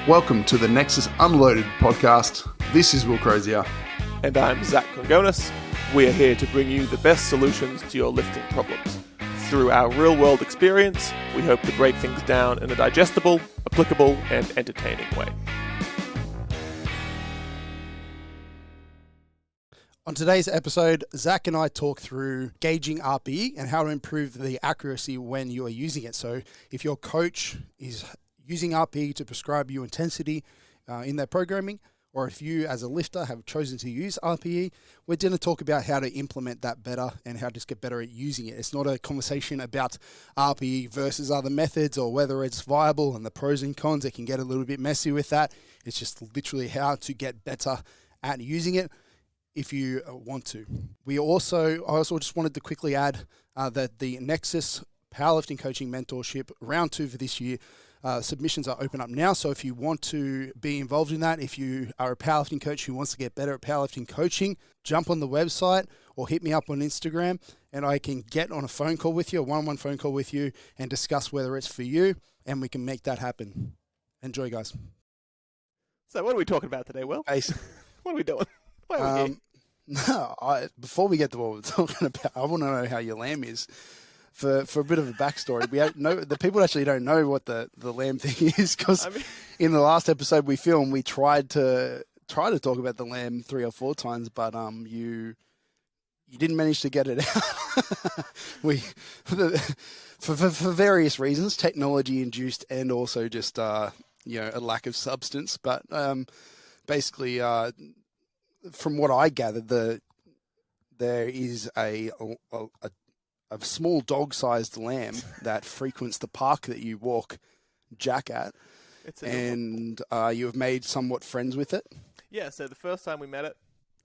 Welcome to the Nexus Unloaded podcast. This is Will Crozier. And I'm Zach Kongonis. We are here to bring you the best solutions to your lifting problems. Through our real-world experience, we hope to break things down in a digestible, applicable, and entertaining way. On today's episode, Zach and I talk through gauging RPE and how to improve the accuracy when you are using it. So if your coach is using RPE to prescribe you intensity in their programming, or if you as a lifter have chosen to use RPE, we're going to talk about how to implement that better and how to just get better at using it. It's not a conversation about RPE versus other methods or whether it's viable and the pros and cons. It can get a little bit messy with that. It's just literally how to get better at using it if you want to. I also just wanted to quickly add that the Nexus Powerlifting Coaching Mentorship Round 2 for this year, submissions are open up now. So if you want to be involved in that, if you are a powerlifting coach who wants to get better at powerlifting coaching, jump on the website or hit me up on Instagram and I can get on a phone call with you, a one-on-one phone call with you and discuss whether it's for you and we can make that happen. Enjoy, guys. So what are we talking about today, Will? What are we doing? Why are we here? Before we get to what we're talking about, I want to know how your lamb is. For a bit of a backstory, the people actually don't know what the lamb thing is because in the last episode we filmed, we tried to talk about the lamb 3 or 4 times, but you didn't manage to get it out. For various reasons, technology induced, and also just a lack of substance. But basically, from what I gathered, there is a small dog-sized lamb that frequents the park that you walk Jack at, and you have made somewhat friends with it. Yeah, so the first time we met it,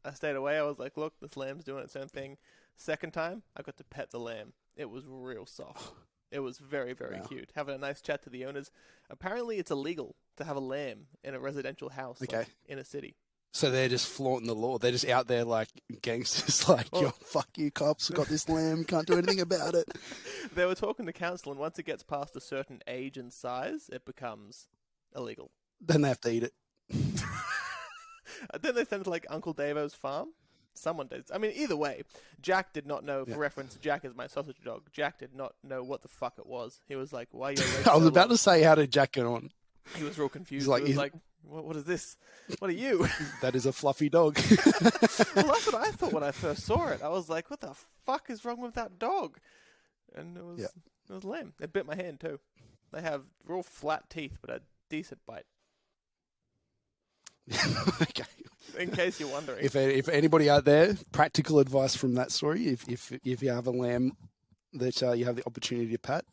I stayed away. I was like, look, this lamb's doing its own thing. Second time, I got to pet the lamb. It was real soft. It was very, very cute. Having a nice chat to the owners. Apparently, it's illegal to have a lamb in a residential house in a city. So they're just flaunting the law. They're just out there like gangsters, like, yo, fuck you, cops. We've got this lamb. Can't do anything about it. They were talking to council, and once it gets past a certain age and size, it becomes illegal. Then they have to eat it. Then they send it to, like, Uncle Davo's farm. Someone did. I mean, either way, Jack did not know, for reference, Jack is my sausage dog. Jack did not know what the fuck it was. He was like, why are you I was about to say, how did Jack get on? He was real confused. He was like, what is this? What are you? That is a fluffy dog. Well, that's what I thought when I first saw it. I was like, what the fuck is wrong with that dog? And it was lame. It bit my hand too. They have real flat teeth, but a decent bite. Okay. In case you're wondering. If anybody out there, practical advice from that story, if you have a lamb that you have the opportunity to pat,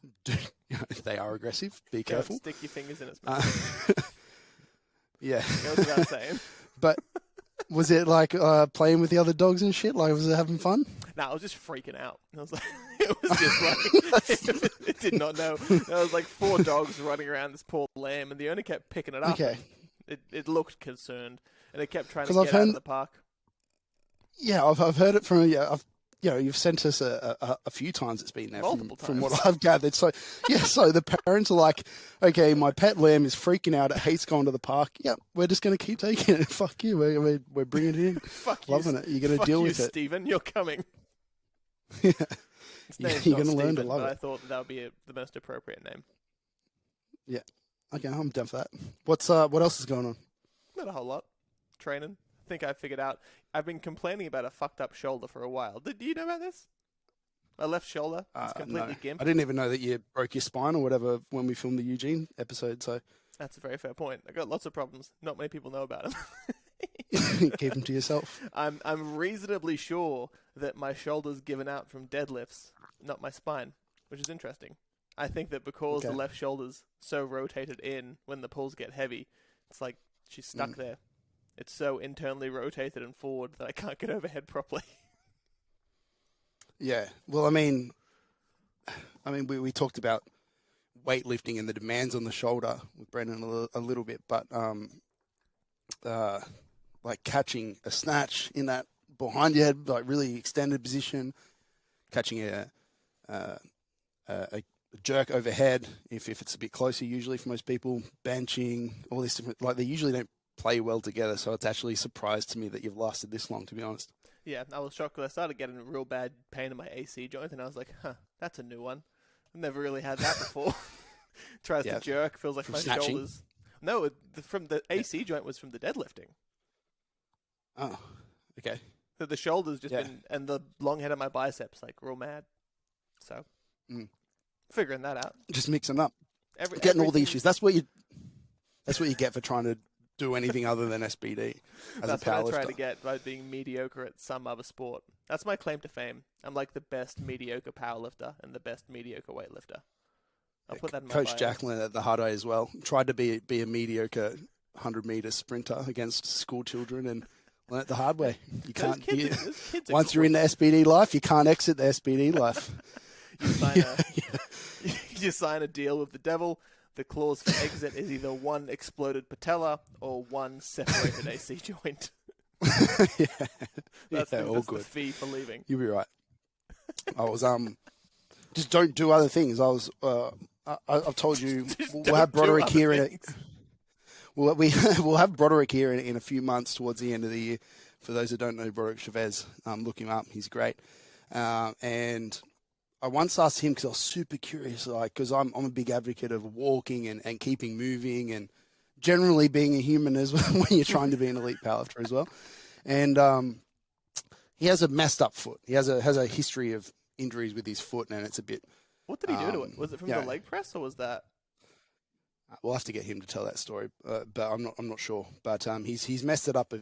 they are aggressive. Be careful. Don't stick your fingers in its mouth. Yeah. Goes without saying. But was it like playing with the other dogs and shit? Like, was it having fun? No, I was just freaking out. I was like, it was just like, it did not know. There was like 4 dogs running around this poor lamb, and the owner kept picking it up. Okay. It looked concerned, and it kept trying to get out of the park. Yeah, I've heard it from you've sent us a few times. It's been there from what I've gathered. So so the parents are like, okay, my pet lamb is freaking out. It hates going to the park. Yeah, we're just going to keep taking it. Fuck you. We're bringing it in. Fuck Loving you, it. You're going to deal with it. Stephen, you're coming. Yeah. You're going to learn to love it. I thought that would be the most appropriate name. Yeah. Okay, I'm done for that. What else is going on? Not a whole lot. Training. I think I figured out. I've been complaining about a fucked up shoulder for a while. Do you know about this? My left shoulder is completely gimp. I didn't even know that you broke your spine or whatever when we filmed the Eugene episode. So that's a very fair point. I got lots of problems. Not many people know about them. Keep them to yourself. I'm reasonably sure that my shoulder's given out from deadlifts, not my spine, which is interesting. I think that because the left shoulder's so rotated in when the pulls get heavy, it's like she's stuck there. It's so internally rotated and forward that I can't get overhead properly. Yeah. Well, I mean, we talked about weightlifting and the demands on the shoulder with Brendan a little bit, but like catching a snatch in that behind your head, like really extended position, catching a jerk overhead, if it's a bit closer usually for most people, benching, all this different, like they usually don't play well together. So it's actually a surprise to me that you've lasted this long, to be honest. Yeah, I was shocked because I started getting a real bad pain in my AC joint, and I was like, that's a new one. I've never really had that before. Tries to jerk, feels like my snatching. shoulders. No, from the AC joint was from the deadlifting. Oh, okay. So the shoulders just been, and the long head of my biceps, like real mad. So, figuring that out. Just mixing up. Getting all the issues. That's what you get for trying to do anything other than SBD as That's a powerlifter. what I try to get by being mediocre at some other sport. That's my claim to fame. I'm like the best mediocre powerlifter and the best mediocre weightlifter. I'll put that in my Coach bio. Jacqueline at the hard way as well tried to be a mediocre 100-meter sprinter against school children and learnt the hard way. You can't. Once you're in the SBD life, you can't exit the SBD life. You sign a deal with the devil. The clause for exit is either one exploded patella or one separated AC joint. That's all good. The fee for leaving. You'll be right. I was just don't do other things. I've told you we'll have Broderick here in it. We'll have Broderick here in a few months towards the end of the year. For those who don't know Broderick Chavez, look him up. He's great. And I once asked him because I was super curious, because I'm a big advocate of walking and keeping moving and generally being a human as well when you're trying to be an elite powerlifter as well. And he has a messed up foot. He has a history of injuries with his foot, and it's a bit. What did he do to it? Was it from the leg press, or was that? We'll have to get him to tell that story, but I'm not sure. But he's messed it up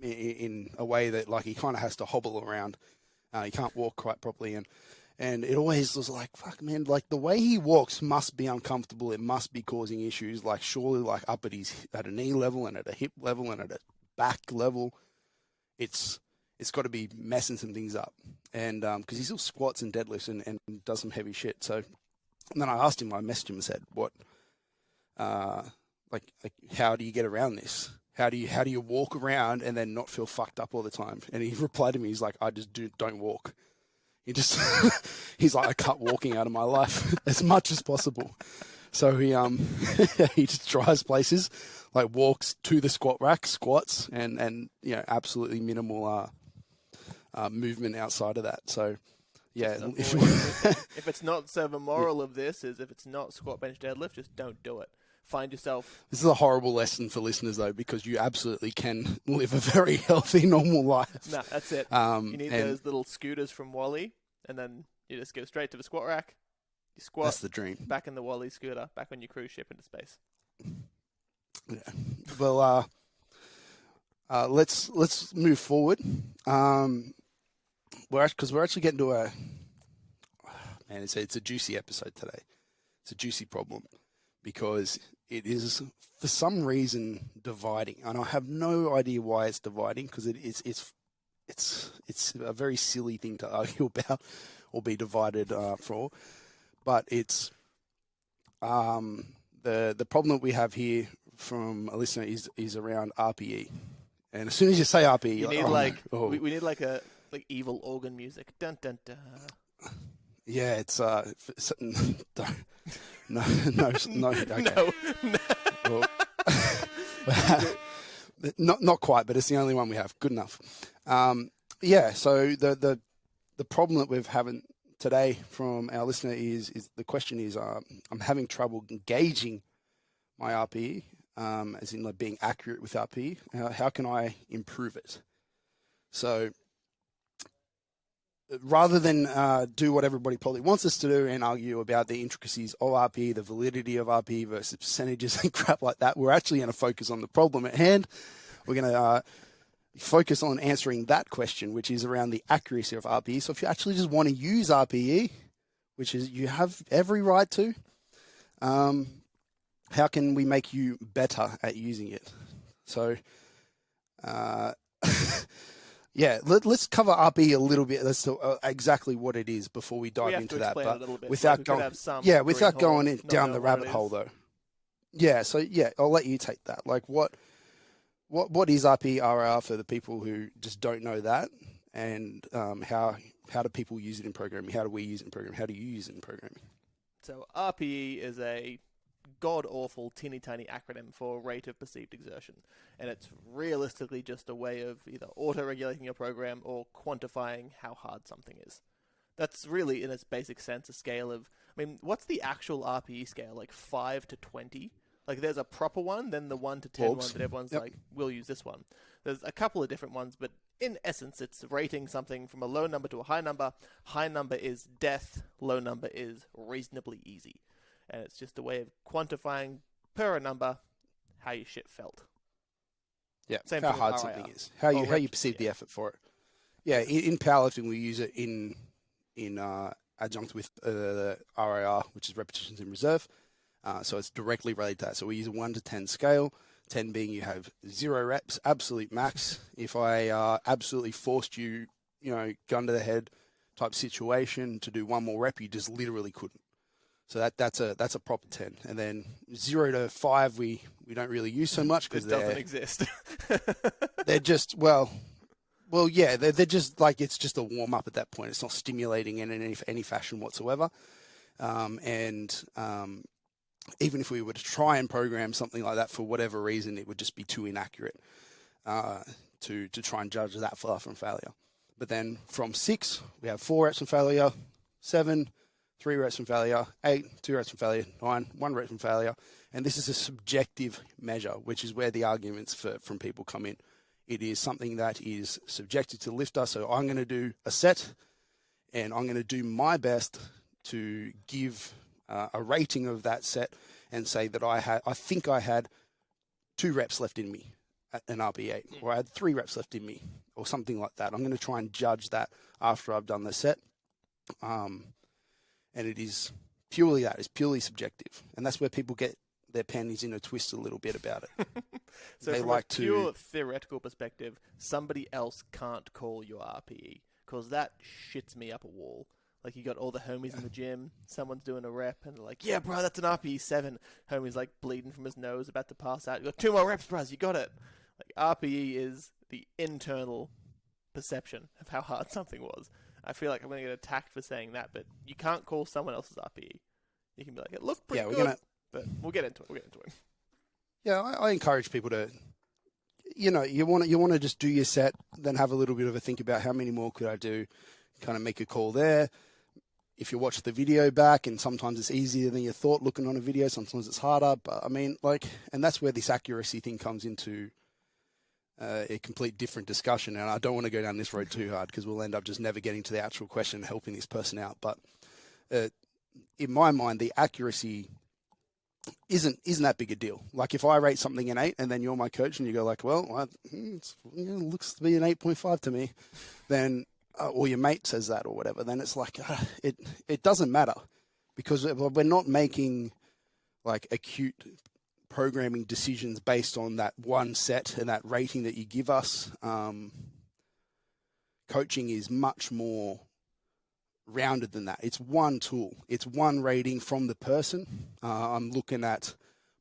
in a way that like he kind of has to hobble around. He can't walk quite properly, and it always was like, fuck, man, like the way he walks must be uncomfortable. It must be causing issues. Like surely, like up at a knee level and at a hip level and at a back level, it's got to be messing some things up. And because he still squats and deadlifts and does some heavy shit. So and then I asked him, I messaged him and said, what, like how do you get around this? How do you walk around and then not feel fucked up all the time? And he replied to me, he's like, I just don't walk. He's like, I cut walking out of my life as much as possible. So he he just tries places, like walks to the squat rack, squats, and absolutely minimal movement outside of that. So yeah, if it's not, so the moral of this is if it's not squat, bench, deadlift, just don't do it. Find yourself. This is a horrible lesson for listeners though, because you absolutely can live a very healthy, normal life. No, that's it. You need those little scooters from Wally, and then you just go straight to the squat rack. You squat. That's the dream. Back in the Wally scooter, back on your cruise ship into space. Yeah. Well, let's move forward. We're actually getting to it's a juicy episode today. It's a juicy problem because it is for some reason dividing, and I have no idea why it's dividing because it's a very silly thing to argue about or be divided for, but it's the problem that we have here from a listener is around RPE, and as soon as you say RPE, you need we need like evil organ music. Dun dun dun. Yeah, it's no, okay. No. Well, not quite, but it's the only one we have. Good enough. Yeah. So the problem that we're having today from our listener is the question is I'm having trouble gauging my RPE, as in like being accurate with RPE. How can I improve it? So rather than do what everybody probably wants us to do and argue about the intricacies of RPE, the validity of RPE versus percentages and crap like that, we're actually going to focus on the problem at hand. We're going to focus on answering that question, which is around the accuracy of RPE. So if you actually just want to use RPE, which is you have every right to, how can we make you better at using it? So, yeah, let's cover RPE a little bit. Let's exactly what it is before we dive into that. But without going down the rabbit hole, though. Yeah, so yeah, I'll let you take that. Like, what is RPE RR for the people who just don't know that, and how do people use it in programming? How do we use it in programming? How do you use it in programming? So RPE is a god-awful, teeny-tiny acronym for rate of perceived exertion. And it's realistically just a way of either auto-regulating your program or quantifying how hard something is. That's really, in its basic sense, a scale of... I mean, what's the actual RPE scale? Like 5 to 20? Like, there's a proper one, then the 1 to 10 one that everyone's like, we'll use this one. There's a couple of different ones, but in essence, it's rating something from a low number to a high number. High number is death, low number is reasonably easy. And it's just a way of quantifying per a number how your shit felt. Yeah, Same how thing hard with something RIR. is, how you perceive the effort for it. Yeah, in powerlifting we use it in adjunct with the RIR, which is repetitions in reserve. So it's directly related to that. So we use a 1 to 10 scale. 10 being you have 0 reps, absolute max. If I absolutely forced you, gun to the head type situation to do one more rep, you just literally couldn't. So that's a proper 10. And then 0 to 5 we don't really use so much because it doesn't exist. They're just well yeah, they're just like, it's just a warm up at that point. It's not stimulating in any fashion whatsoever. Even if we were to try and program something like that for whatever reason, it would just be too inaccurate to try and judge that far from failure. But then from 6, we have 4 reps from failure, 7, 3 reps from failure, 8, 2 reps from failure, 9, 1 rep from failure. And this is a subjective measure, which is where the arguments from people come in. It is something that is subjective to the lifter. So I'm going to do a set and I'm going to do my best to give a rating of that set and say that I think I had 2 reps left in me at an RPE, or I had 3 reps left in me, or something like that. I'm going to try and judge that after I've done the set. And it is purely that. It's purely subjective. And that's where people get their panties in a twist a little bit about it. So they from like a pure theoretical perspective, somebody else can't call your RPE, because that shits me up a wall. Like, you got all the homies in the gym, someone's doing a rep, and they're like, yeah, bro, that's an RPE 7. Homie's, like, bleeding from his nose, about to pass out. You got 2 more reps, bros, you got it. Like, RPE is the internal perception of how hard something was. I feel like I'm going to get attacked for saying that, but you can't call someone else's RPE. You can be like, it looked pretty good, but we'll get into it. Yeah, I encourage people to, you want to just do your set, then have a little bit of a think about how many more could I do, kind of make a call there. If you watch the video back, and sometimes it's easier than you thought looking on a video, sometimes it's harder, but I mean, and that's where this accuracy thing comes into a complete different discussion, and I don't want to go down this road too hard because we'll end up just never getting to the actual question and helping this person out. But in my mind, the accuracy isn't that big a deal. Like, if I rate something an 8 and then you're my coach and you go like, well, it looks to be an 8.5 to me, then or your mate says that or whatever, then it's like, it doesn't matter, because we're not making like acute programming decisions based on that one set and that rating that you give us. Coaching is much more rounded than that. It's one tool. It's one rating from the person. I'm looking at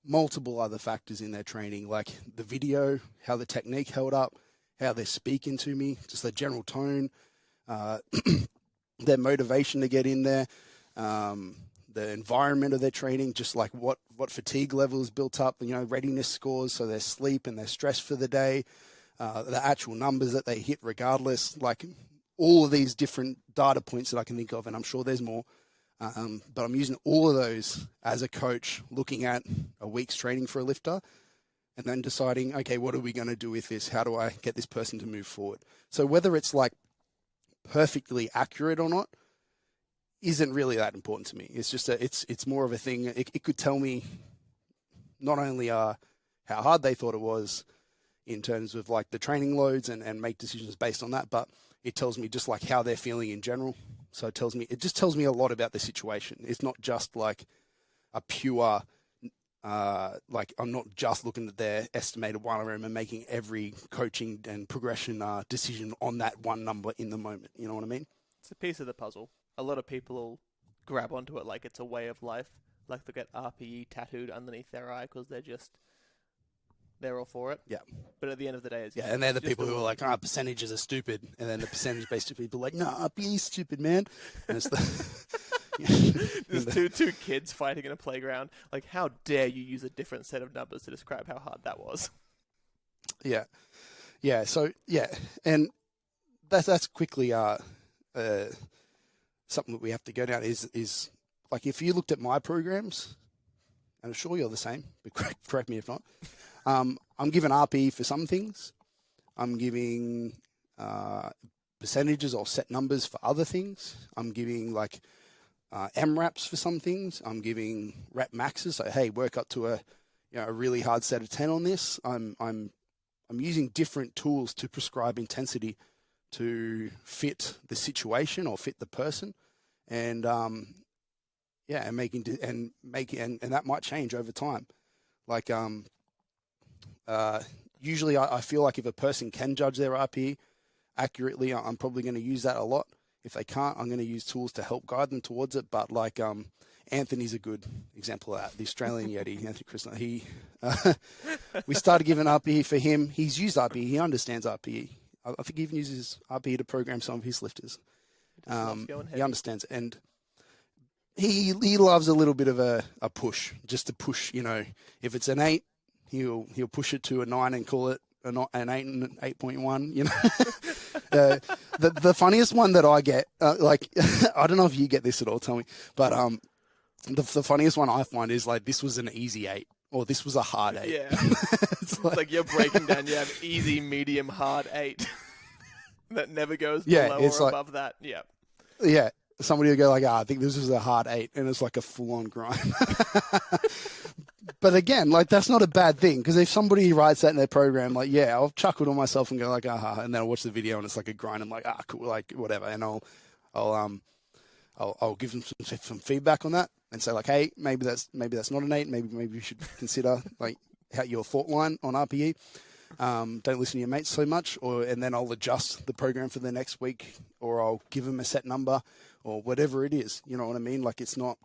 multiple other factors in their training, like the video, how the technique held up, how they're speaking to me, just the general tone, their motivation to get in there, the environment of their training, just like what fatigue level is built up, readiness scores, so their sleep and their stress for the day, the actual numbers that they hit regardless, like all of these different data points that I can think of, and I'm sure there's more, but I'm using all of those as a coach, looking at a week's training for a lifter, and then deciding, okay, what are we going to do with this? How do I get this person to move forward? So whether it's like perfectly accurate or not isn't really that important to me. It's just it's more of a thing. It could tell me not only how hard they thought it was in terms of like the training loads and make decisions based on that, but it tells me just like how they're feeling in general. So it just tells me a lot about the situation. It's not just like a pure like, I'm not just looking at their estimated 1RM and making every coaching and progression decision on that one number in the moment. You know what I mean? It's a piece of the puzzle. A lot of people will grab onto it like it's a way of life. Like, they'll get RPE tattooed underneath their eye because they're all for it. Yeah. But at the end of the day, it's and they're the people who are like, percentages are stupid. And then the percentage-based people are like, no, RPE is stupid, man. And it's There's two kids fighting in a playground. Like, how dare you use a different set of numbers to describe how hard that was? Yeah. So and that's quickly something that we have to go down is like if you looked at my programs, and I'm sure you're the same, but correct me if not. I'm giving RPE for some things. I'm giving percentages or set numbers for other things. I'm giving like MRAPs for some things. I'm giving rep maxes. So hey, work up to a really hard set of 10 on this. I'm using different tools to prescribe intensity to fit the situation or fit the person, and and that might change over time. Like usually I feel like if a person can judge their RPE accurately, I'm probably going to use that a lot. If they can't, I'm going to use tools to help guide them towards it. But like Anthony's a good example of that. The Australian Yeti, Anthony Christner, we started giving RPE for him. He's used RPE. He understands RPE. I think he even uses RPE to program some of his lifters. He understands it. And he loves a little bit of a push, just to push. If it's an 8, he'll push it to a 9 and call it an 8 and 8.1. The funniest one that I get, like I don't know if you get this at all, tell me, but the funniest one I find is like, this was an easy 8 or this was a hard 8. Yeah, it's like you're breaking down. You have easy, medium, hard 8 that never goes below or above that. Yeah. Yeah. Somebody will go like, I think this is a hard 8, and it's like a full-on grind. But again, like that's not a bad thing, because if somebody writes that in their program, like, yeah, I'll chuckle to myself and go like, aha, and then I'll watch the video and it's like a grind. I'm like, cool, like whatever, and I'll give them some feedback on that and say like, hey, maybe that's not an 8. Maybe you should consider like your thought line on RPE. Don't listen to your mates so much, and then I'll adjust the program for the next week, or I'll give them a set number or whatever it is. You know what I mean? Like it's not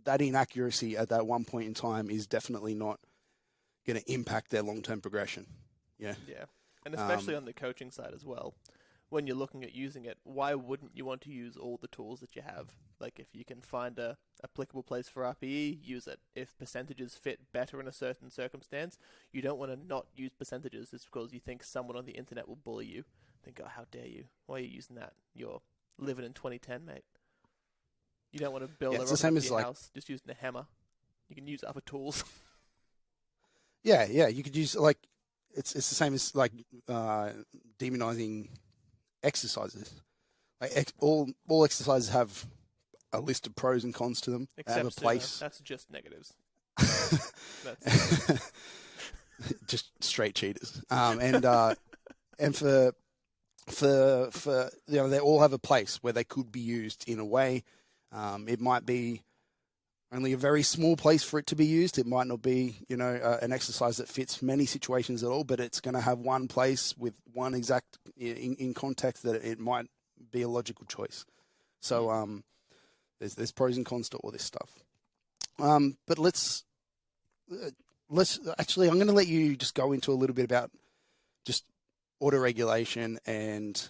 that inaccuracy at that one point in time is definitely not going to impact their long-term progression. Yeah. Yeah. And especially on the coaching side as well. When you're looking at using it, why wouldn't you want to use all the tools that you have? Like if you can find a applicable place for RPE, use it. If percentages fit better in a certain circumstance, you don't want to not use percentages just because you think someone on the internet will bully you. Think, oh, how dare you? Why are you using that? You're living in 2010, mate. You don't want to build a rocket up your house just using a hammer. You can use other tools. Yeah. You could use like it's the same as like demonizing exercises. Like all exercises have a list of pros and cons to them. They have a place. That's just negatives. Just straight cheaters. And for they all have a place where they could be used in a way. It might be only a very small place for it to be used. It might not be, an exercise that fits many situations at all, but it's going to have one place with one exact in context that it might be a logical choice. So there's pros and cons to all this stuff. But let's actually, I'm going to let you just go into a little bit about just auto-regulation and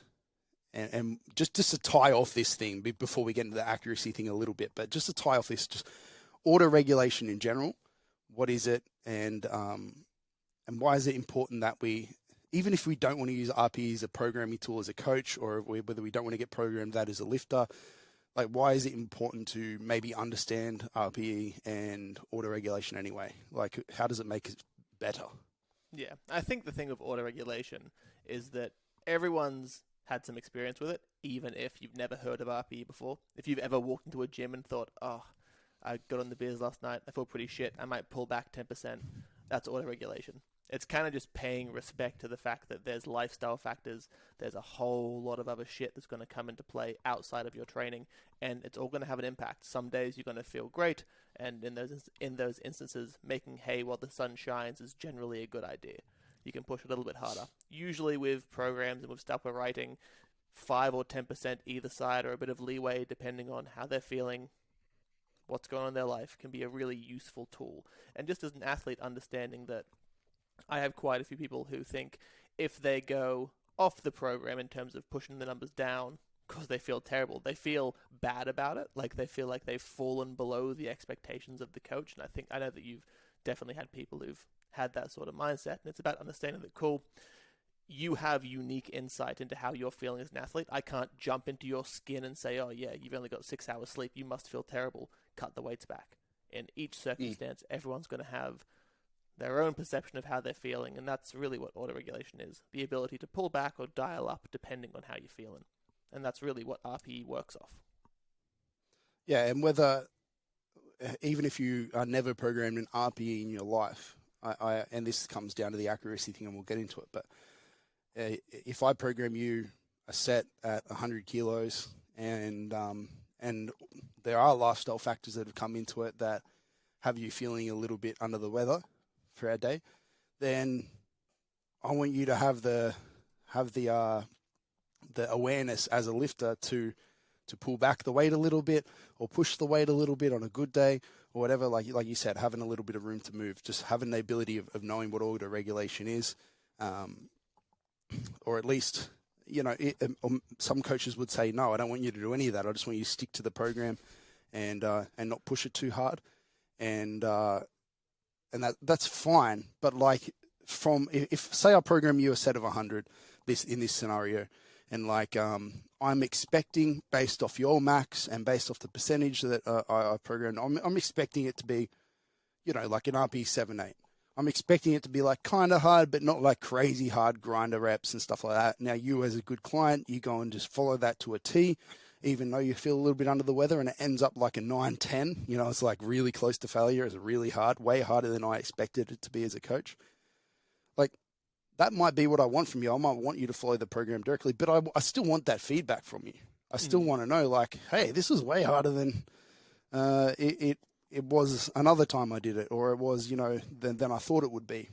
just to tie off this thing before we get into the accuracy thing a little bit, but just to tie off this, just auto-regulation in general. What is it, and why is it important that we, even if we don't want to use RPE as a programming tool as a coach, or whether we don't want to get programmed that as a lifter, like why is it important to maybe understand RPE and auto-regulation anyway? Like how does it make it better? Yeah, I think the thing with auto-regulation is that everyone's had some experience with it, even if you've never heard of RPE before. If you've ever walked into a gym and thought, oh, I got on the beers last night, I feel pretty shit, I might pull back 10%, that's auto-regulation. It's kind of just paying respect to the fact that there's lifestyle factors, there's a whole lot of other shit that's going to come into play outside of your training, and it's all going to have an impact. Some days you're going to feel great, and in those instances, making hay while the sun shines is generally a good idea. You can push a little bit harder. Usually with programs and with stuff we're writing, 5 or 10% either side, or a bit of leeway depending on how they're feeling, what's going on in their life, can be a really useful tool. And just as an athlete, understanding that I have quite a few people who think if they go off the program in terms of pushing the numbers down because they feel terrible. They feel bad about it. Like they feel like they've fallen below the expectations of the coach. And I know that you've definitely had people who've had that sort of mindset. And it's about understanding that, cool, you have unique insight into how you're feeling as an athlete. I can't jump into your skin and say, oh yeah, you've only got 6 hours sleep, you must feel terrible, cut the weights back. In each circumstance, everyone's going to have their own perception of how they're feeling, and that's really what autoregulation is. The ability to pull back or dial up depending on how you're feeling. And that's really what RPE works off. Yeah, and whether, even if you are never programmed an RPE in your life, and this comes down to the accuracy thing and we'll get into it, but if I program you a set at 100 kilos and there are lifestyle factors that have come into it that have you feeling a little bit under the weather for our day, then I want you to have the awareness as a lifter to pull back the weight a little bit or push the weight a little bit on a good day or whatever. Like you said, having a little bit of room to move, just having the ability of knowing what auto regulation is, or at least, some coaches would say, no, I don't want you to do any of that. I just want you to stick to the program and not push it too hard. And that's fine. But like if say I program you a set of 100 in this scenario, and like I'm expecting based off your max and based off the percentage that I programmed, I'm expecting it to be, like an RPE 7-8. I'm expecting it to be like kind of hard, but not like crazy hard grinder reps and stuff like that. Now you as a good client, you go and just follow that to a T, even though you feel a little bit under the weather and it ends up like a 9-10, it's like really close to failure. It's really hard, way harder than I expected it to be as a coach. Like that might be what I want from you. I might want you to follow the program directly, but I still want that feedback from you. I still want to know like, hey, this is way harder than it was another time I did it, or it was, than I thought it would be.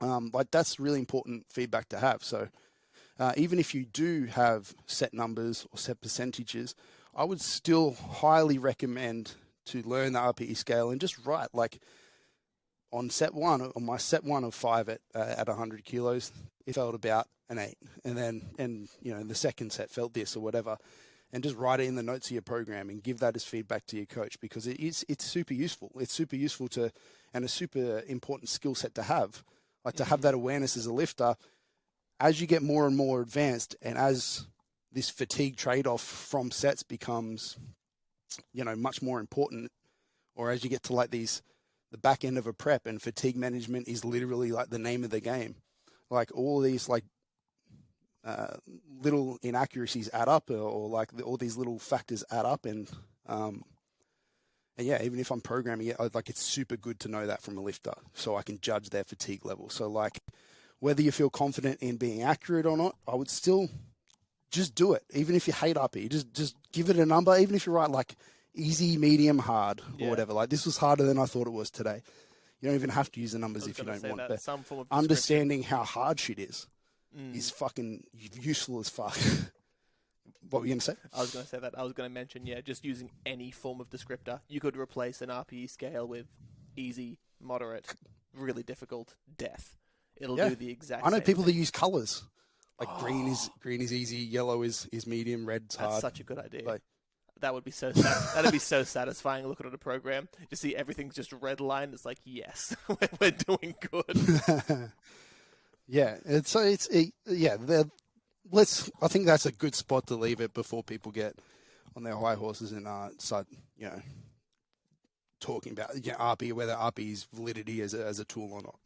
Like that's really important feedback to have. So even if you do have set numbers or set percentages, I would still highly recommend to learn the RPE scale and just write like on my set one of 5 at 100 kilos, it felt about an 8. And then, the second set felt this or whatever. And just write it in the notes of your program and give that as feedback to your coach, because it's super useful. It's super useful and a super important skill set to have. Like to have that awareness as a lifter, as you get more and more advanced and as this fatigue trade-off from sets becomes, much more important, or as you get to like the back end of a prep and fatigue management is literally like the name of the game. Like all these like little inaccuracies add up, or like all these little factors add up, and yeah, even if I'm programming it, like it's super good to know that from a lifter, so I can judge their fatigue level. So like, whether you feel confident in being accurate or not, I would still just do it, even if you hate RPE. Just give it a number, even if you write like easy, medium, hard, or whatever. Like this was harder than I thought it was today. You don't even have to use the numbers if you don't want. But some form of understanding how hard shit is fucking useful as fuck. What were you going to say? I was going to say that. I was going to mention, just using any form of descriptor. You could replace an RPE scale with easy, moderate, really difficult, death. It'll do the exact same I know people thing. that use colours. Like green is easy, yellow is medium, red's hard. That's such a good idea. Like, that would be so that'd be so satisfying looking at a program. You see everything's just red line. It's like, yes, we're doing good. Yeah, I think that's a good spot to leave it before people get on their high horses and start, talking about RPE, whether RPE's validity as a tool or not.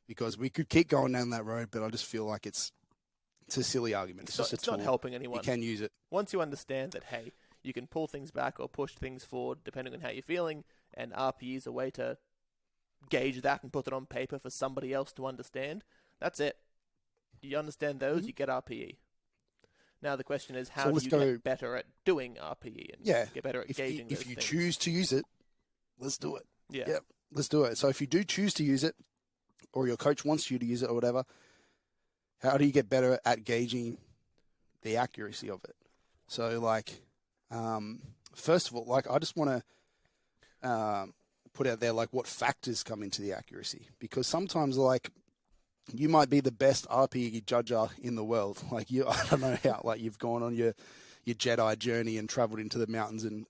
Because we could keep going down that road, but I just feel like it's a silly argument. It's not helping anyone. You can use it. Once you understand that, hey, you can pull things back or push things forward depending on how you're feeling, and RPE is a way to gauge that and put it on paper for somebody else to understand. That's it. You understand those, you get RPE. Now the question is, how do you get better at doing RPE and get better at gauging those If you things? choose to use it, let's do it. Yeah, let's do it. So if you do choose to use it, or your coach wants you to use it or whatever, how do you get better at gauging the accuracy of it? So like, first of all, like I just want to put out there like what factors come into the accuracy, because sometimes like you might be the best RPE judger in the world. Like I don't know how, like you've gone on your your Jedi journey and traveled into the mountains and,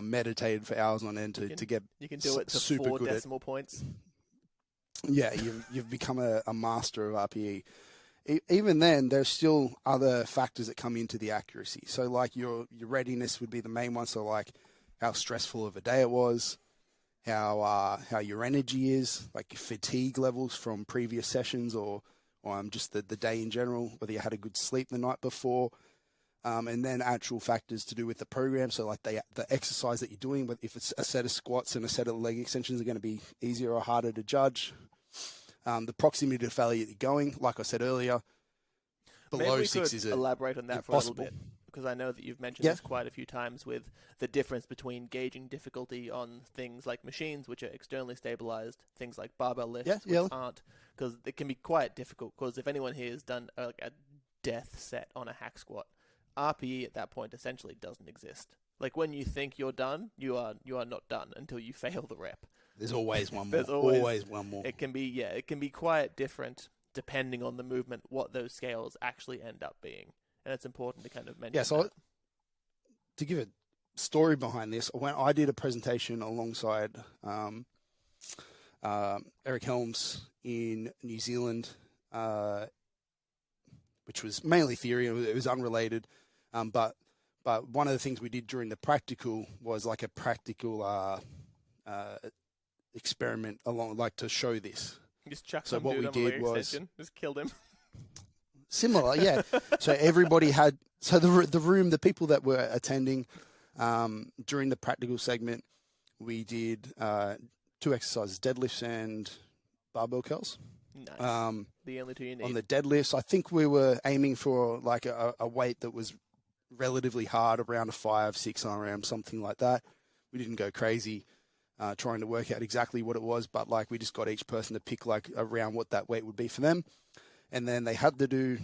meditated for hours on end to get you can do it to super 4 good decimal points. Yeah, you've become a master of RPE. Even then, there's still other factors that come into the accuracy. So, like your readiness would be the main one. So, like how stressful of a day it was, how your energy is, like your fatigue levels from previous sessions, or just the day in general, whether you had a good sleep the night before, and then actual factors to do with the program. So, like the exercise that you're doing, but if it's a set of squats and a set of leg extensions are going to be easier or harder to judge. The proximity to failure that you're going, like I said earlier, below Maybe 6 is elaborate on that for impossible. a little bit, because I know that you've mentioned this quite a few times with the difference between gauging difficulty on things like machines, which are externally stabilized, things like barbell lifts, which aren't, because it can be quite difficult. Because if anyone here has done a death set on a hack squat, RPE at that point essentially doesn't exist. Like when you think you're done, you are not done until you fail the rep. There's always one more. There's always one more. It can be quite different depending on the movement, what those scales actually end up being. And it's important to kind of mention that. To give a story behind this, when I did a presentation alongside Eric Helms in New Zealand, which was mainly theory, it was unrelated, but one of the things we did during the practical was like a practical experiment along, like to show this. Just chuck some dude on a leg extension. Just killed him. Similar, yeah. So everybody had, the room, the people that were attending during the practical segment, we did 2 exercises, deadlifts and barbell curls. Nice. The only 2 you need. On the deadlifts, I think we were aiming for like a weight that was relatively hard, around a 5-6 RM, something like that. We didn't go crazy trying to work out exactly what it was, but like we just got each person to pick like around what that weight would be for them. And then they had to do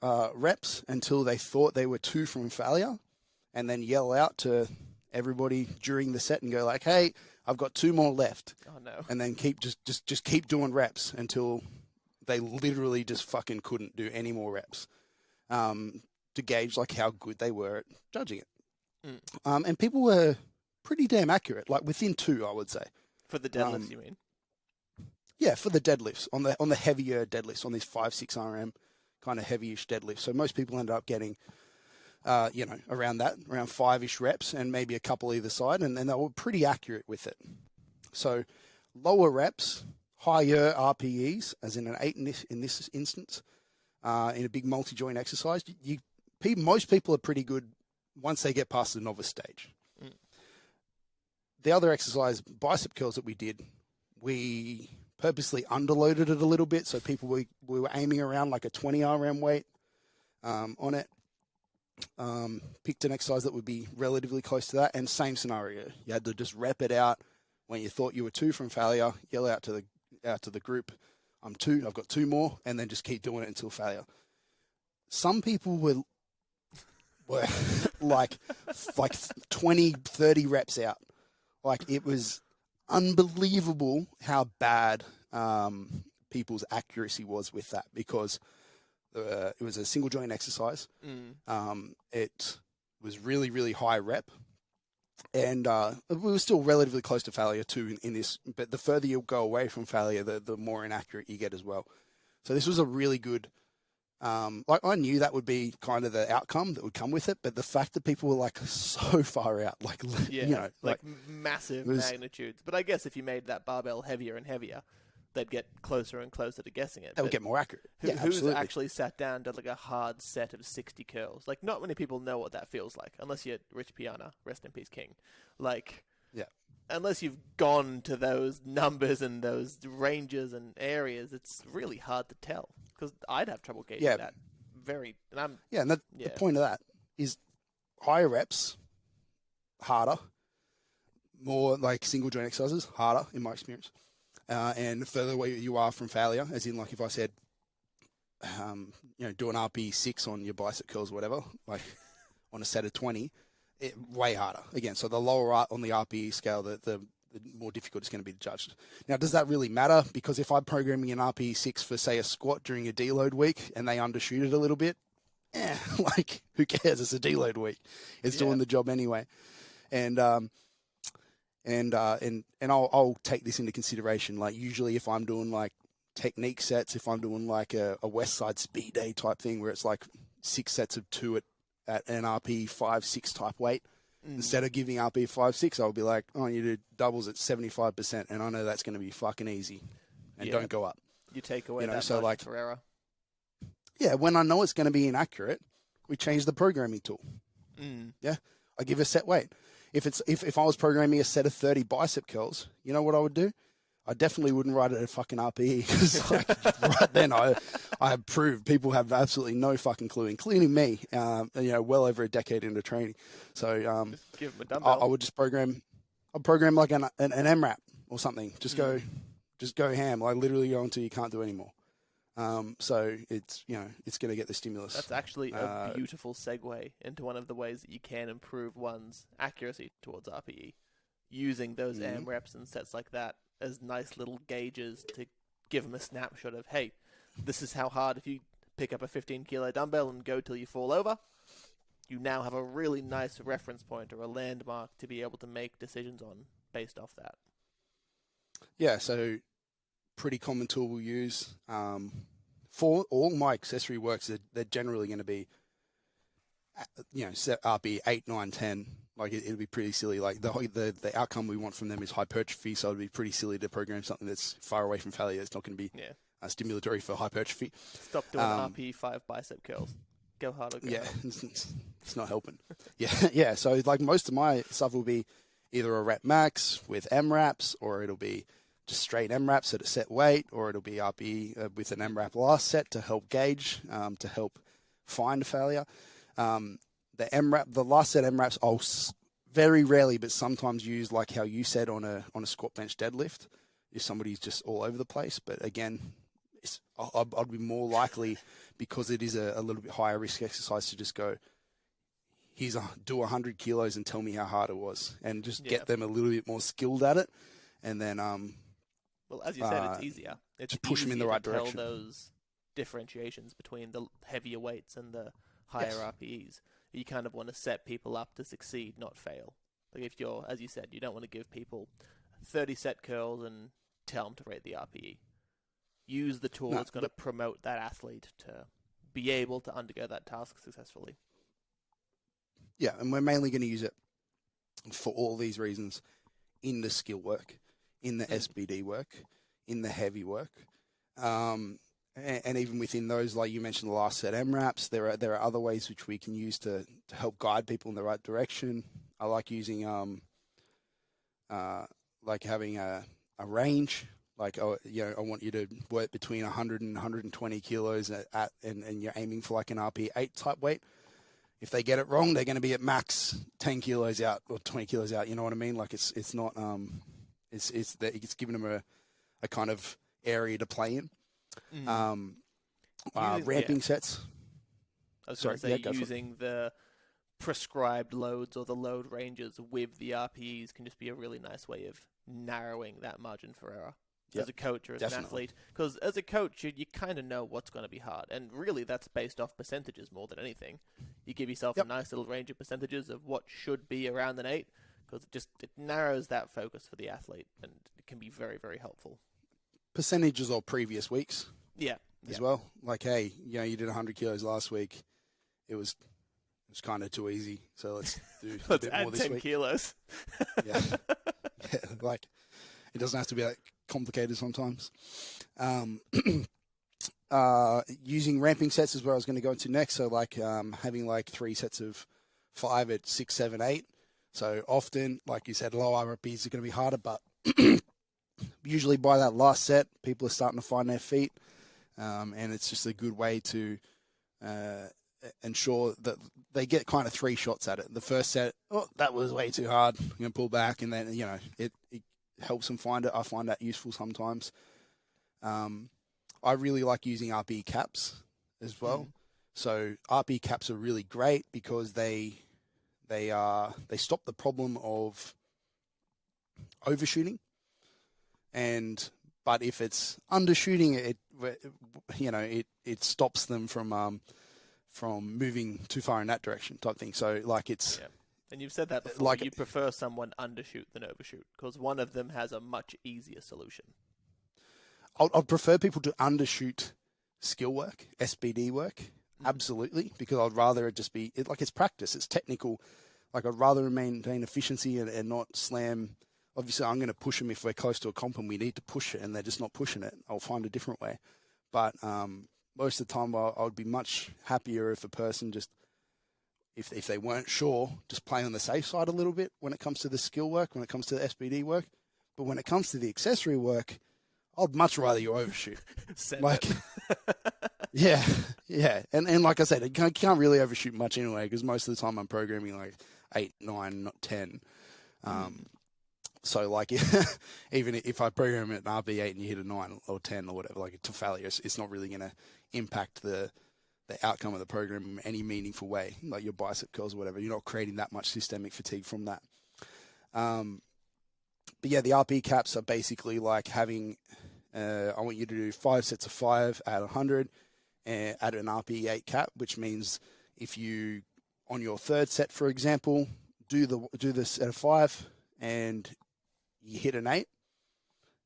reps until they thought they were 2 from failure, and then yell out to everybody during the set and go like, "Hey, I've got 2 more left." Oh no. And then keep keep doing reps until they literally just fucking couldn't do any more reps, to gauge like how good they were at judging it. And people were pretty damn accurate, like within 2, I would say. For the deadlifts, you mean? Yeah, for the deadlifts, on the heavier deadlifts, on these 5-6 RM kind of heavyish deadlifts. So most people ended up getting, around 5-ish reps and maybe a couple either side, and they were pretty accurate with it. So lower reps, higher RPEs, as in an 8 in this instance, in a big multi-joint exercise. Most people are pretty good once they get past the novice stage. The other exercise, bicep curls, that we did, we purposely underloaded it a little bit, so we were aiming around like a 20 RM weight on it. Picked an exercise that would be relatively close to that, and same scenario. You had to just rep it out when you thought you were 2 from failure. Yell out to the group, "I'm 2. I've got 2 more," and then just keep doing it until failure. Some people were like 20, 30 reps out. Like, it was unbelievable how bad people's accuracy was with that, because it was a single joint exercise. It was really, really high rep, and we were still relatively close to failure too in this. But the further you go away from failure, the more inaccurate you get as well. So this was a really good. Like, I knew that would be kind of the outcome that would come with it, but the fact that people were like so far out, like, like massive magnitudes. But I guess if you made that barbell heavier and heavier, they'd get closer and closer to guessing it. They would get more accurate. Who's actually sat down to like a hard set of 60 curls? Like, not many people know what that feels like, unless you're Rich Piana, rest in peace, King. Like, unless you've gone to those numbers and those ranges and areas, it's really hard to tell. Because I'd have trouble gauging that. The point of that is higher reps, harder, more like single joint exercises, harder in my experience, and the further away you are from failure, as in, like, if I said, do an RPE 6 on your bicep curls or whatever, like on a set of 20, way harder again. So the lower on the RPE scale, the more difficult it's going to be to judge. Now, does that really matter? Because if I'm programming an RPE 6 for, say, a squat during a deload week and they undershoot it a little bit, like who cares? It's a deload week. It's doing the job anyway. And I'll take this into consideration. Like usually if I'm doing like technique sets, if I'm doing like a West Side speed day type thing where it's like 6 sets of 2 at an RPE 5-6 type weight, instead of giving RPE 5-6, I'll be like, oh, you do doubles at 75%, and I know that's going to be fucking easy, and don't go up. You take away that so like for error. Yeah, when I know it's going to be inaccurate, we change the programming tool. Yeah, I give a set weight. If I was programming a set of 30 bicep curls, you know what I would do? I definitely wouldn't write it at fucking RPE because like, right then I have proved people have absolutely no fucking clue, including me. Well over a decade into training. So just give them a dumbbell. I would just program. I'd program like an MRAP or something. Just go ham. Like literally go until you can't do anymore. So it's it's going to get the stimulus. That's actually a beautiful segue into one of the ways that you can improve one's accuracy towards RPE, using those MREPs and sets like that as nice little gauges to give them a snapshot of, hey, this is how hard if you pick up a 15-kilo dumbbell and go till you fall over. You now have a really nice reference point or a landmark to be able to make decisions on based off that. Yeah, so pretty common tool we'll use. For all my accessory works, they're generally going to be, set RPE 8, 9, 10. Like it'll be pretty silly. Like the outcome we want from them is hypertrophy, so it'd be pretty silly to program something that's far away from failure. It's not going to be stimulatory for hypertrophy. Stop doing RPE 5 bicep curls. Go harder. It's not helping. Yeah. So like most of my stuff will be either a rep max with MRAPs, or it'll be just straight MRAPs at a set weight, or it'll be RPE with an MRAP last set to help gauge, to help find failure. The last set MRAPs I'll very rarely, but sometimes use like how you said on a squat bench deadlift, if somebody's just all over the place. But again, I'd be more likely, because it is a little bit higher risk exercise, to just go, do 100 kilos and tell me how hard it was, and just get them a little bit more skilled at it, and then well, as you said, it's easier. It's just push them in the right direction. direction. Tell those differentiations between the heavier weights and the higher RPEs. You kind of want to set people up to succeed, not fail. Like if you're, as you said, you don't want to give people 30 set curls and tell them to rate the RPE. Use the tool that's going to promote that athlete to be able to undergo that task successfully. Yeah, and we're mainly going to use it for all these reasons in the skill work, in the SBD work, in the heavy work. And even within those, like you mentioned, the last set MRAPs, there are other ways which we can use to help guide people in the right direction. I like using like having a range. Like I want you to work between 100 and 120 kilos and you're aiming for like an RPE 8 type weight. If they get it wrong, they're going to be at max 10 kilos out or 20 kilos out. You know what I mean? Like it's not it's giving them a kind of area to play in. Ramping sets. I was going to say using the prescribed loads or the load ranges with the RPEs can just be a really nice way of narrowing that margin for error as a coach or as an athlete. Because as a coach, you kind of know what's going to be hard. And really, that's based off percentages more than anything. You give yourself a nice little range of percentages of what should be around an 8, because it narrows that focus for the athlete, and it can be very, very helpful. Percentages of previous weeks. Yeah. As well. Like, hey, you did 100 kilos last week. It was kind of too easy. So let's do a bit more this week. 10 kilos. Yeah. Like, it doesn't have to be that complicated sometimes. Using ramping sets is where I was going to go into next. So like having like 3 sets of 5 at 6, 7, 8. So often, like you said, low RPEs are going to be harder, but usually by that last set, people are starting to find their feet. And it's just a good way to ensure that they get kind of 3 shots at it. The first set, that was way too hard. I'm going to pull back, and then, it helps them find it. I find that useful sometimes. I really like using RPE caps as well. So RPE caps are really great because they stop the problem of overshooting. But if it's undershooting, it stops them from from moving too far in that direction type thing. So like it's and you've said that before, like, you prefer someone undershoot than overshoot because one of them has a much easier solution. I'd prefer people to undershoot skill work, SBD work, absolutely, because I'd rather it just be it's practice, it's technical. Like I'd rather maintain efficiency and not slam. Obviously, I'm going to push them if we're close to a comp and we need to push it, and they're just not pushing it. I'll find a different way. But most of the time, I would be much happier if a person just, if they weren't sure, just play on the safe side a little bit when it comes to the skill work, when it comes to the SBD work. But when it comes to the accessory work, I'd much rather you overshoot. Yeah. And like I said, you can't really overshoot much anyway, because most of the time I'm programming like 8, 9, not 10. So like, even if I program it an RPE 8 and you hit a 9 or 10 or whatever, like to failure, it's not really going to impact the outcome of the program in any meaningful way, like your bicep curls or whatever. You're not creating that much systemic fatigue from that. But yeah, the RPE caps are basically like having, I want you to do 5 sets of 5 at 100 and at an RPE 8 cap, which means if you, on your third set, for example, do this at a 5 and you hit an 8,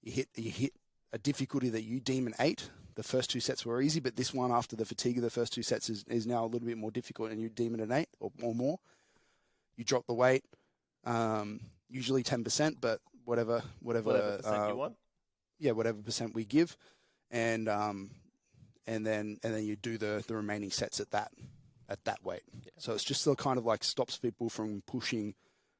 you hit a difficulty that you deem an 8. The first 2 sets were easy, but this one, after the fatigue of the first 2 sets, is now a little bit more difficult, and you deem it an 8 or more. You drop the weight, usually 10%, but whatever percent you want. Yeah, whatever percent we give, and then you do the remaining sets at that weight. Yeah. So it's just still kind of like stops people from pushing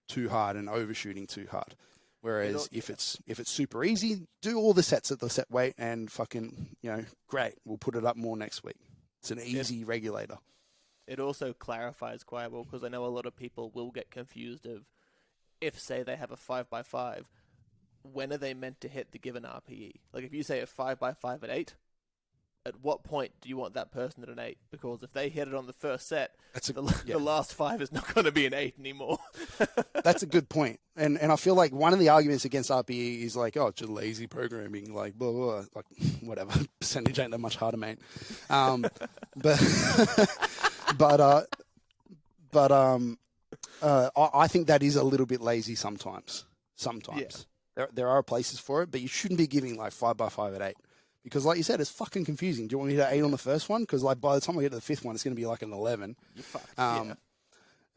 too hard and overshooting too hard. Whereas if it's super easy, do all the sets at the set weight and fucking, great. We'll put it up more next week. It's an easy regulator. It also clarifies quite well, because I know a lot of people will get confused of, if say they have a 5x5, when are they meant to hit the given RPE? Like if you say a 5x5 at 8, at what point do you want that person at an 8? Because if they hit it on the first set, the last 5 is not going to be an 8 anymore. That's a good point. And I feel like one of the arguments against RPE is like, oh, it's just lazy programming, like blah, blah, blah. Like whatever, percentage ain't that much harder, mate. But I think that is a little bit lazy sometimes. Yeah. There are places for it, but you shouldn't be giving like 5x5 at 8. Because like you said, it's fucking confusing. Do you want me to 8 on the first one? Because like by the time I get to the 5th one, it's going to be like an 11. You're fucked,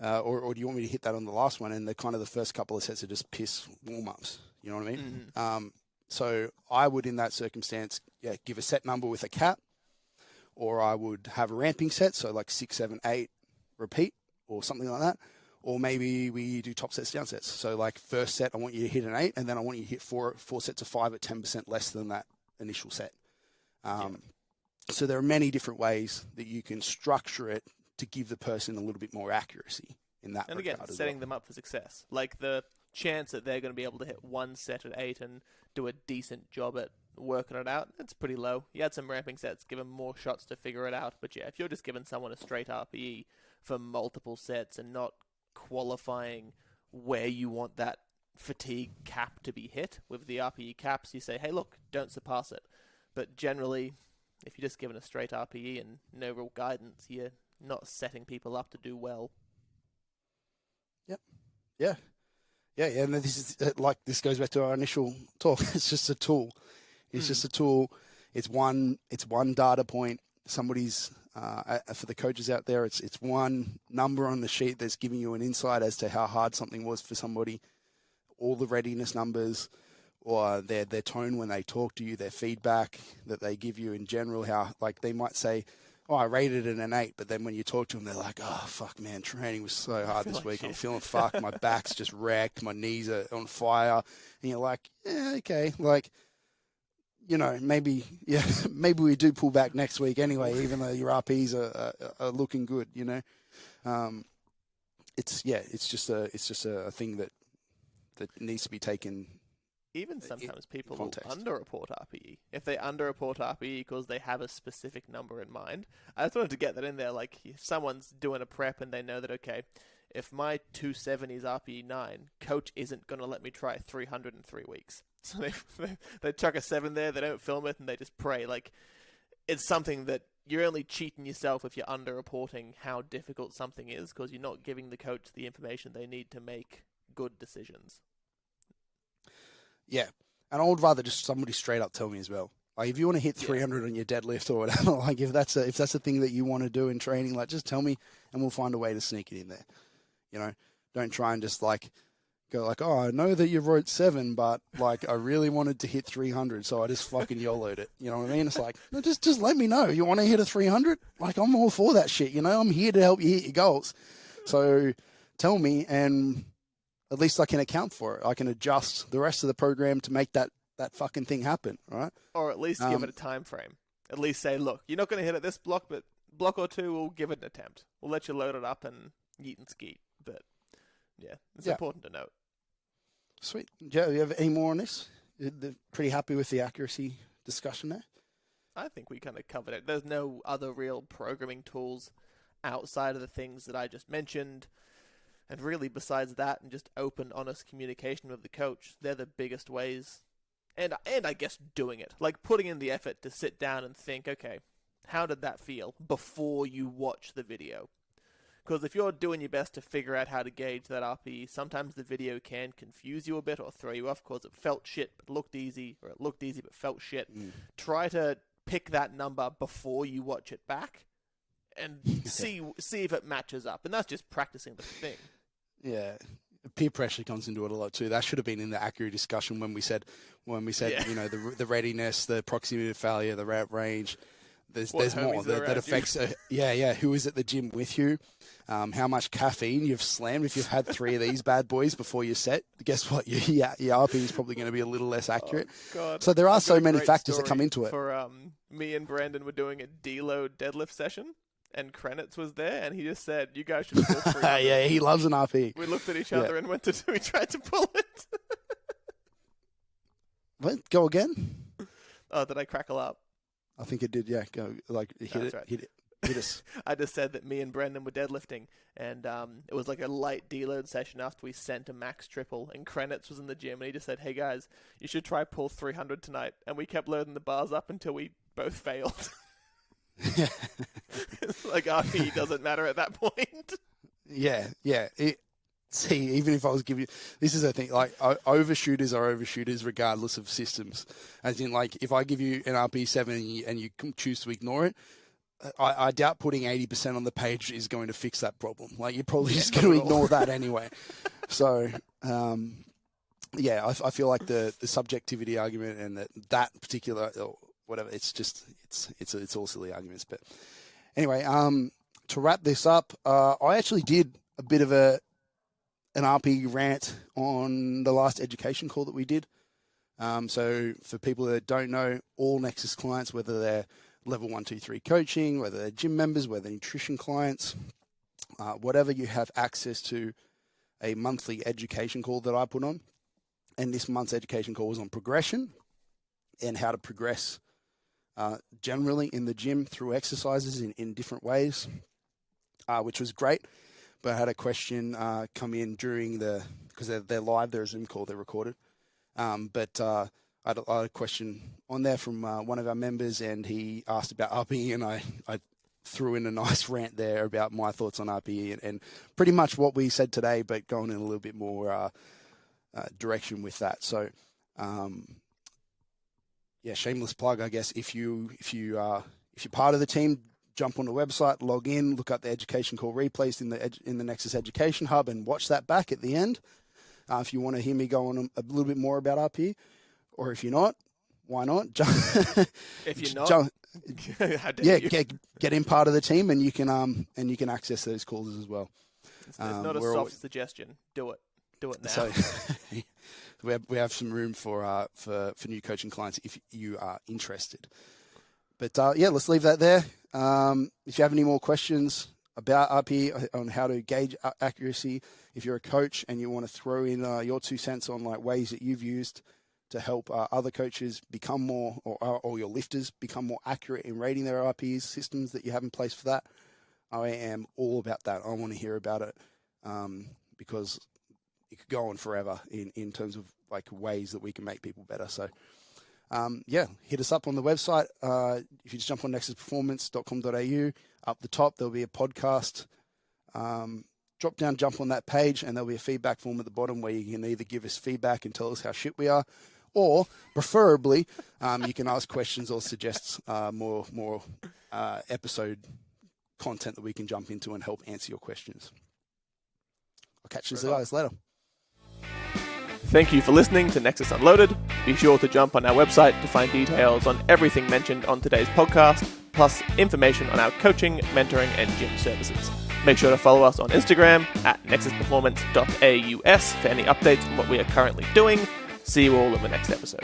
or do you want me to hit that on the last one? And the kind of the first couple of sets are just piss warm-ups. You know what I mean? Mm-hmm. So I would, in that circumstance, give a set number with a cap, or I would have a ramping set, so like 6, 7, 8, repeat, or something like that. Or maybe we do top sets, down sets. So like first set, I want you to hit an 8, and then I want you to hit four sets of 5 at 10% less than that initial set. So there are many different ways that you can structure it to give the person a little bit more accuracy in that regard. And again, setting them up for success. Like the chance that they're going to be able to hit one set at 8 and do a decent job at working it out, that's pretty low. You had some ramping sets, give them more shots to figure it out. But yeah, if you're just giving someone a straight RPE for multiple sets and not qualifying where you want that fatigue cap to be hit with the RPE caps, you say, hey, look, don't surpass it. But generally, if you're just given a straight RPE and no real guidance, you're not setting people up to do well. Yep. Yeah. And this goes back to our initial talk. It's just a tool. It's just a tool. It's one data point. Somebody's for the coaches out there. It's one number on the sheet that's giving you an insight as to how hard something was for somebody. All the readiness numbers, or their tone when they talk to you, their feedback that they give you in general, how like they might say, oh, I rated it an 8, but then when you talk to them, they're like, oh, fuck, man, training was so hard this week. I'm feeling fucked. My back's just wrecked. My knees are on fire. And you're like, yeah, okay. Like, maybe we do pull back next week anyway, even though your RPs are looking good, It's just a thing that needs to be taken. Even sometimes people will underreport RPE. If they underreport RPE because they have a specific number in mind, I just wanted to get that in there. Like, if someone's doing a prep and they know that, okay, if my 270 is RPE 9, coach isn't going to let me try 300 in 3 weeks. So they chuck a 7 there, they don't film it, and they just pray. Like, it's something that you're only cheating yourself if you're underreporting how difficult something is, because you're not giving the coach the information they need to make good decisions. Yeah, and I would rather just somebody straight up tell me as well. Like, if you want to hit 300 on your deadlift or whatever, like if that's a thing that you want to do in training, like just tell me and we'll find a way to sneak it in there. You know, don't try and just like go like, oh, I know that you wrote 7, but like I really wanted to hit 300, so I just fucking YOLO'd it. You know what I mean? It's like, no, just let me know. You want to hit a 300? Like, I'm all for that shit. You know, I'm here to help you hit your goals. So tell me, and at least I can account for it. I can adjust the rest of the program to make that fucking thing happen, right? Or at least give it a time frame. At least say, look, you're not going to hit it this block, but block or 2, we'll give it an attempt. We'll let you load it up and yeet and skeet. But yeah, it's important to note. Sweet. Joe, you have any more on this? You're pretty happy with the accuracy discussion there? I think we kind of covered it. There's no other real programming tools outside of the things that I just mentioned. And really, besides that, and just open, honest communication with the coach, they're the biggest ways. And I guess doing it. Like putting in the effort to sit down and think, okay, how did that feel before you watch the video? Because if you're doing your best to figure out how to gauge that RPE, sometimes the video can confuse you a bit or throw you off because it felt shit but looked easy, or it looked easy but felt shit. Try to pick that number before you watch it back and see if it matches up. And that's just practicing the thing. Yeah. Peer pressure comes into it a lot too. That should have been in the accuracy discussion when we said you know, the readiness, the proximity to failure, the rep range. There's more that affects. Who is at the gym with you? How much caffeine you've slammed? If you've had 3 of these bad boys before your set, guess what? Your RP is probably going to be a little less accurate. Oh, God. So there are so many factors that come into it. For me and Brandon were doing a deload deadlift session, and Krenitz was there, and he just said, "You guys should pull 300." Yeah, he loves an RP. We looked at each other and we tried to pull it. What? Go again? Oh, did I crackle up? I think it did, yeah. Go, like, hit us. I just said that me and Brendan were deadlifting, and it was like a light deload session after we sent a max triple, and Krenitz was in the gym, and he just said, "Hey guys, you should try pull 300 tonight." And we kept loading the bars up until we both failed. Like RPE doesn't matter at that point. Yeah. See, even if I was giving you, this is the thing, like overshooters are overshooters regardless of systems. As in, like, if I give you an RP7 and you choose to ignore it, I doubt putting 80% on the page is going to fix that problem. Like, you're probably just going to ignore that anyway. So, I feel like the subjectivity argument and that particular, or whatever, it's all silly arguments. But anyway, to wrap this up, I actually did a bit of an RP rant on the last education call that we did. So for people that don't know, all Nexus clients, whether they're level 1, 2, 3 coaching, whether they're gym members, whether they're nutrition clients, whatever, you have access to a monthly education call that I put on. And this month's education call was on progression and how to progress generally in the gym through exercises in different ways, which was great. But I had a question come in during because they're live, they're a Zoom call, they're recorded. But I had a question on there from one of our members, and he asked about RPE, and I threw in a nice rant there about my thoughts on RPE and pretty much what we said today, but going in a little bit more direction with that. So, shameless plug, I guess. If you're part of the team, jump on the website, log in, look up the education call replays in the Nexus Education Hub, and watch that back at the end. If you want to hear me go on a little bit more about RPE, or if you're not, why not? If you're not, get in part of the team, and you can access those calls as well. It's not a soft suggestion. Do it now. So we have some room for new coaching clients if you are interested. But let's leave that there. If you have any more questions about RPE on how to gauge accuracy, if you're a coach and you want to throw in your 2 cents on like ways that you've used to help other coaches become more, or your lifters become more accurate in rating their RPEs, systems that you have in place for that, I am all about that. I want to hear about it because it could go on forever in terms of like ways that we can make people better. So hit us up on the website. If you just jump on nexusperformance.com.au, up the top, there'll be a podcast. Drop down, jump on that page, and there'll be a feedback form at the bottom where you can either give us feedback and tell us how shit we are, or preferably, you can ask questions or suggest more episode content that we can jump into and help answer your questions. I'll catch you guys later. Thank you for listening to Nexus Unloaded. Be sure to jump on our website to find details on everything mentioned on today's podcast, plus information on our coaching, mentoring, and gym services. Make sure to follow us on Instagram at nexusperformance.aus for any updates on what we are currently doing. See you all in the next episode.